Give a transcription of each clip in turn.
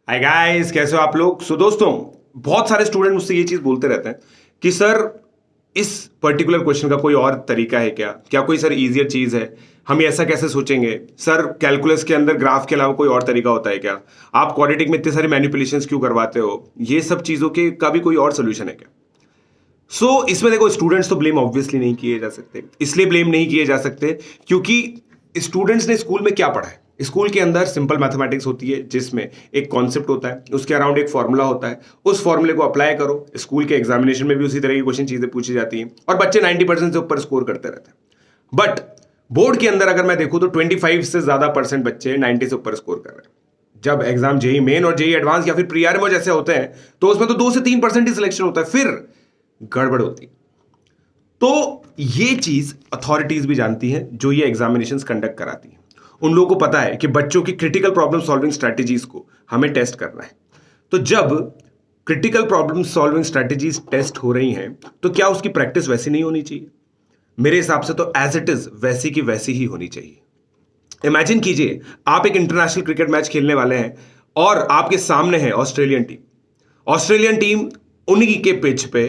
Hi guys, कैसे हो आप लोग। दोस्तों, बहुत सारे स्टूडेंट मुझसे ये चीज बोलते रहते हैं कि सर इस पर्टिकुलर क्वेश्चन का कोई और तरीका है क्या, कोई सर इजियर चीज है, हम ऐसा कैसे सोचेंगे सर। कैलकुलस के अंदर ग्राफ के अलावा कोई और तरीका होता है क्या, आप क्वाड्रेटिक में इतने सारे मैनिपुलेशंस क्यों करवाते हो, ये सब चीजों के का भी कोई और सोल्यूशन है क्या। इसमें देखो, स्टूडेंट्स तो ब्लेम ऑब्वियसली नहीं किए जा सकते। इसलिए ब्लेम नहीं किए जा सकते क्योंकि स्टूडेंट्स ने स्कूल में क्या पढ़ा है। स्कूल के अंदर सिंपल मैथमेटिक्स होती है जिसमें एक कॉन्सेप्ट होता है, उसके अराउंड एक फॉर्मूला होता है, उस फॉर्मूले को अप्लाई करो। स्कूल के एग्जामिनेशन में भी उसी तरह की क्वेश्चन चीजें पूछी जाती हैं और बच्चे 90% से ऊपर स्कोर करते रहते हैं। बट बोर्ड के अंदर अगर मैं देखूं तो 25 से ज्यादा परसेंट बच्चे 90 से ऊपर स्कोर कर रहे हैं। जब एग्जाम जेई मेन और जेई एडवांस या फिर प्री आरएमओ जैसे होते हैं तो उसमें तो 2 से 3% ही सिलेक्शन होता है, फिर गड़बड़ होती। तो ये चीज अथॉरिटीज भी जानती हैं जो ये एग्जामिनेशंस कंडक्ट कराती हैं। उन लोगों को पता है कि बच्चों की क्रिटिकल प्रॉब्लम सॉल्विंग स्ट्रैटेजीज को हमें टेस्ट करना है। तो जब critical problem solving strategies test हो रही हैं तो क्या उसकी प्रैक्टिस वैसी नहीं होनी चाहिए? मेरे हिसाब से तो एज इट इज वैसी की वैसी ही होनी चाहिए। इमेजिन कीजिए, आप एक इंटरनेशनल क्रिकेट मैच खेलने वाले हैं और आपके सामने है ऑस्ट्रेलियन टीम। ऑस्ट्रेलियन टीम उन्हीं के पिच पे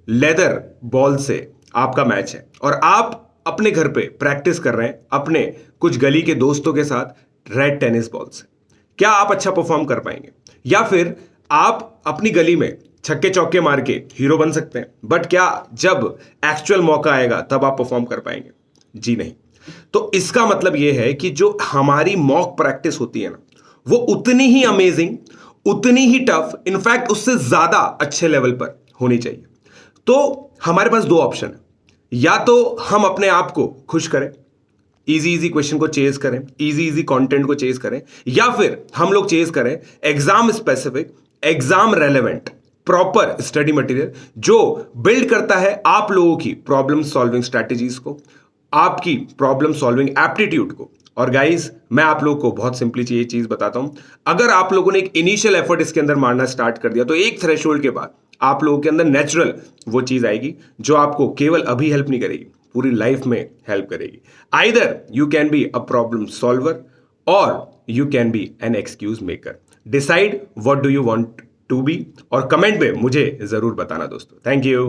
लेदर बॉल से आपका मैच है और आप अपने घर पे प्रैक्टिस कर रहे हैं अपने कुछ गली के दोस्तों के साथ रेड टेनिस बॉल से। क्या आप अच्छा परफॉर्म कर पाएंगे? या फिर आप अपनी गली में छक्के चौके मार के हीरो बन सकते हैं, बट क्या जब एक्चुअल मौका आएगा तब आप परफॉर्म कर पाएंगे? जी नहीं। तो इसका मतलब यह है कि जो हमारी मॉक प्रैक्टिस होती है ना, वो उतनी ही अमेजिंग, उतनी ही टफ, इनफैक्ट उससे ज्यादा अच्छे लेवल पर होनी चाहिए। तो हमारे पास दो ऑप्शन है, या तो हम अपने आप को खुश करें, इजी क्वेश्चन को चेज करें, इजी कंटेंट को चेज करें, या फिर हम लोग चेज करें exam specific, exam relevant, proper study material जो बिल्ड करता है आप लोगों की प्रॉब्लम सॉल्विंग स्ट्रैटेजीज को, आपकी प्रॉब्लम सॉल्विंग एप्टीट्यूड को। और गाइस, मैं आप लोगों को बहुत सिंपली ये चीज बताता हूं, अगर आप लोगों ने एक इनिशियल एफर्ट इसके अंदर मारना स्टार्ट कर दिया तो एक थ्रेशोल्ड के बाद आप लोगों के अंदर नेचुरल वो चीज आएगी जो आपको केवल अभी हेल्प नहीं करेगी, पूरी लाइफ में हेल्प करेगी। Either you can be a problem solver और you can be an excuse maker. Decide what do you want to be, और कमेंट में मुझे जरूर बताना दोस्तों। Thank you.